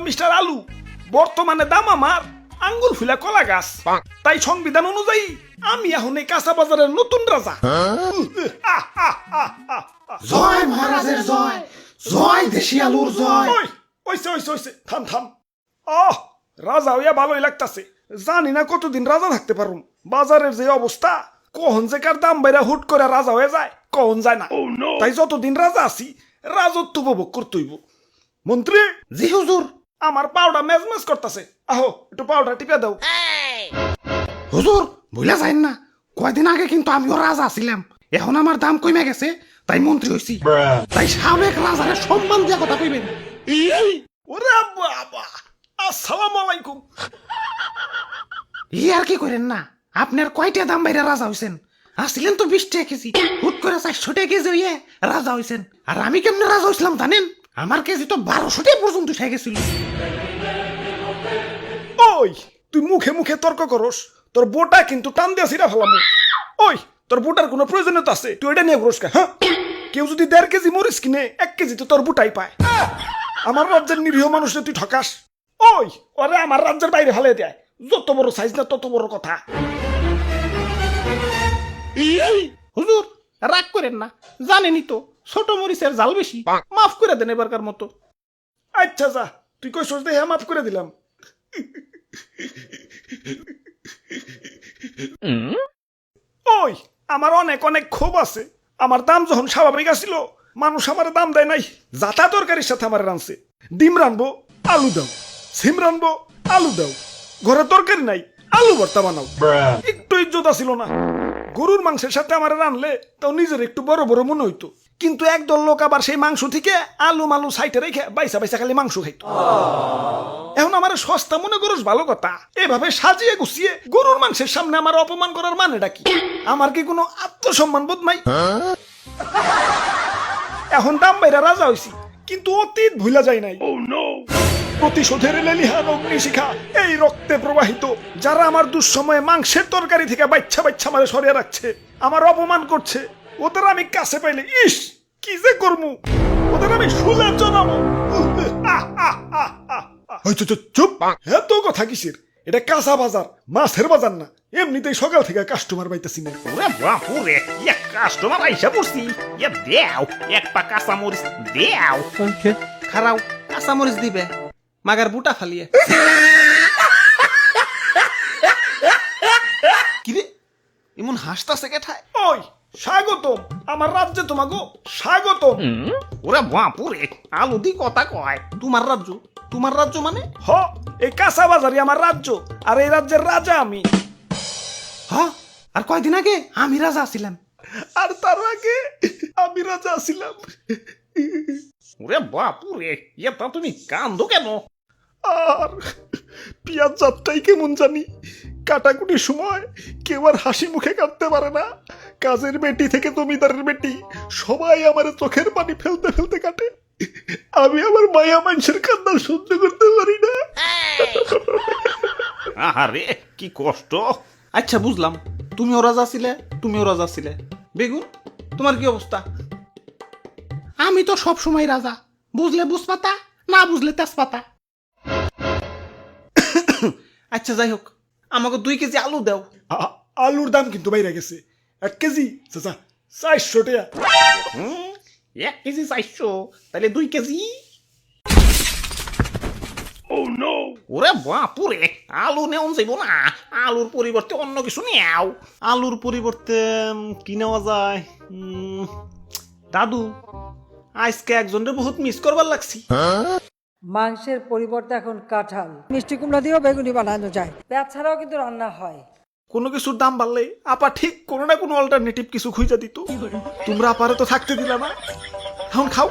Mister আলু, বর্তমানে দাম আমার আঙ্গুর ফুলা কলা গাছ। তাই সংবিধান অনুযায়ী আমি এখন এই কাঁচা বাজারের নতুন রাজা। জয় মহারাজের জয়, জয় দেশি আলুর জয়। ওই ওইসে ওইসে ওইসে থাম থাম। রাজা হইয়া ভালোই লাগতাছে। জানি না কতদিন রাজা থাকতে পারুম। বাজারের যে অবস্থা, কখন যে কার দাম বাইরা হুট করে রাজা হয়ে যায় কখন যায় না। তাই যতদিন রাজা আছি রাজত্ব উপভোগ করতেইব। মন্ত্রী, জি হুজুর। আমার পাউডার মেজমেজ করতেছে, আহো একটু পাউডার টিপে দাও। হুজুর ভুলে যাইন না, কয়দিন আগে কিন্তু আমিও রাজা ছিলাম, এখন আমার দাম কমে গেছে তাই মন্ত্রী হইছি। তাই সাবেক রাজারে সম্মান দিয়া কথা কইবেন। ওরে বাবা, আসসালামু আলাইকুম। ই আর কি করেন না, আপনার কয়টা দাম বাইরে রাজা হইছেন? আসছিলেন তো 20 টাকা কেজি, হুট করে 400 টাকা কেজি হইয়ে রাজা হইছেন। আর আমি কেমনে রাজা হইছিলাম জানেন? আমার কেজি তো 1200 টাকা পর্যন্ত উঠে গেছিল। ওই তুই মুখে মুখে তর্ক করস, তোর বোটা কিন্তু টান দিয়া ছিড়া ফেলামু। ওই তোর বোটার কোনো প্রয়োজনীয়তা আছে? তুই এটা নিয়ে ঘুরস কা? হ্যাঁ, কেউ যদি 1.5 কেজি মরিচ কিনে 1 কেজি তো তোর বোটাই পায়। আমার রাজ্যের নিরীহ মানুষে তুই ঠকাস। ওই ওরে আমার রাজ্যের বাইরে ফেলে দেয়। যত বড় সাইজ না তত বড় কথা। হুজুর রাগ করেন না, জানেনই তো ছোট মরিচের জাল বেশি, মাফ করে দেন এবারকার মতো। আচ্ছা যা, তুই কই সোচ দেখে মাফ করে দিলাম। ওই আমার অনেক অনেক ক্ষোভ আছে। আমার দাম যখন স্বাভাবিক আসিল, মানুষ আমার দাম দেয় নাই। যাতা তরকারির সাথে আমার রানছে। ডিম রানবো, আলু দাও। সিম রানবো, আলু দাও। ঘরে তরকারি নাই, আলু ভর্তা বানাও। একটু ইজ্জত ছিল না। গরুর মাংসের সাথে আমার রানলে তাও নিজের একটু বড় বড় মনে হইতো। কিন্তু একদল লোক আবার সেই মাংস থেকে আলু মালু সাইটে রেখে বাইসা বাইসা খালি মাংস খাইতো। এখন আমার সস্তা মনে করস ভালো কথা, এভাবে সাজিয়ে গুছিয়ে গরুর মাংসের সামনে আমার অপমান করার মানেটা কি? আমার কি কোনো আত্মসম্মান বোধ নাই? এখন দাম বাইরা রাজা হইছি, কিন্তু অতীত ভুলা যায় নাই। প্রতিশোধের লেলিহান অগ্নিশিখা এই রক্তে প্রবাহিত। যারা আমার দুঃসময়ে মাংসের তরকারি থেকে বাচ্চা বাচ্চা মারে সরিয়ে রাখছে, আমার অপমান করছে, ওদের আমি কাছে পাইলে ইস কি যে করমু, ওদের আমি শুলে জানাবো। চুপ, এত কথা কিসের? এটা কাঁচা বাজার, মাছের বাজার না। এমনিতেই সকাল থেকে কাস্টমার পাইতেছি না। ওরে বাপুরে, এক কাস্টমার আইসা পড়ছি। এ দেও এক পা কাঁচা মরিচ দেও। খারাও কাঁচা মরিচ দিবে, মাগার বুটা ফালিয়ে। কিরে এমন হাসতাছে কেঠায়? ওই স্বাগতম আমার রাজ্যে, তোমাগো স্বাগতম। ওরে বাপুরে, আলু দি কথা কয়। তোমার রাজ্য? তোমার রাজ্য মানে? হ, এই কাঁচা বাজারই আমার রাজ্য, আর এই রাজ্যের রাজা আমি। হ্যাঁ, আর কয়দিন আগে আমি রাজা ছিলাম। আর তার আগে আমি রাজা ছিলাম। ওরে বাপুরে, এটা তুমি কান্দো কেন? আর পিয়াজ যাত্রাই কেমন জানি। কাটাকুটির সময় কেউ আর হাসি মুখে কাটতে পারে না। কাজের বেটি থেকে জমিদারের বেটি সবাই আমার চোখের পানি ফেলতে ফেলতে কাটে। আমি আমার মায়া মানুষের কান্না সহ্য করতে পারি না। আহারে কি কষ্ট। আচ্ছা বুঝলাম, তুমিও রাজা ছিলে, তুমিও রাজা ছিলে। বেগুন তোমার কি অবস্থা? আমি তো সব সময় রাজা, বুঝলে বুঝপাতা, না বুঝলে তেজপাতা। আচ্ছা যাই হোক, আমাকে 2 কেজি আলু দাও। আলুর দাম কিন্তু বাইরে গেছে। 1 কেজি চাচা 400 টাকা। 1 কেজি 400, তাহলে 2 কেজি। ওরে বাপুরে, আলু নেওয়া যাইব না। আলুর পরিবর্তে অন্য কিছু নেও। আলুর পরিবর্তে কি নেওয়া যায়? দাদু, আজকে একজনের বহুত মিস করবার লাগছি। মাংসের পরিবর্তে এখন কাঁঠাল, মিষ্টি কুমড়া দিয়েও বেগুনি বানানো যায়। পেঁয়াজ ছাড়াও কিন্তু রান্না হয়। কোনো কিছুর দাম বাড়লে আপা ঠিক কোনো না কোনো অল্টারনেটিভ কিছু খুঁজে দিত। তোমরা আপারে তো থাকতে দিলা না। এখন খাও,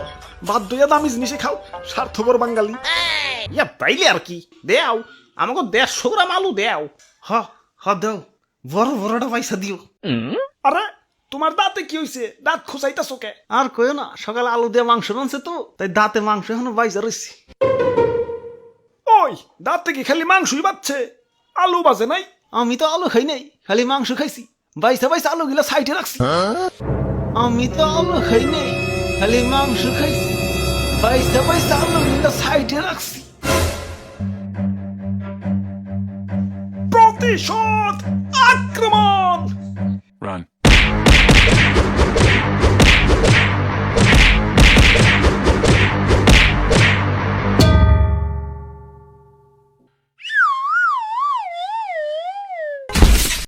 বাধ্য হইয়া দামি জিনিসে খাও, স্বার্থপর বাঙালি। ইয়া তাইলে আর কি, দেও আমাকে 150 গ্রাম আলু দেও। হ দাও, বড় বড়টা পয়সা দিও। আরে তোমার দাঁতে কি হইছে? দাঁত খোঁচাইতাছো কে? আর কইও না, সকালে আলু দিয়ে মাংস রানছে তো, তাই দাঁতে মাংস এখনো বাইজা রয়েছে। ওই দাঁতে কি খালি মাংসই বাচ্ছে, আলু বাজে নাই? আমি তো আলু খাই নাই, খালি মাংস খাইছি। বাইসা বাইসা আলু গিলা সাইডে রাখছি। আমি তো আলু খাই নাই, খালি মাংস খাইছি। বাইসা বাইসা আলু গিলা সাইডে রাখছি। প্রতিশোধ আক্রমণ।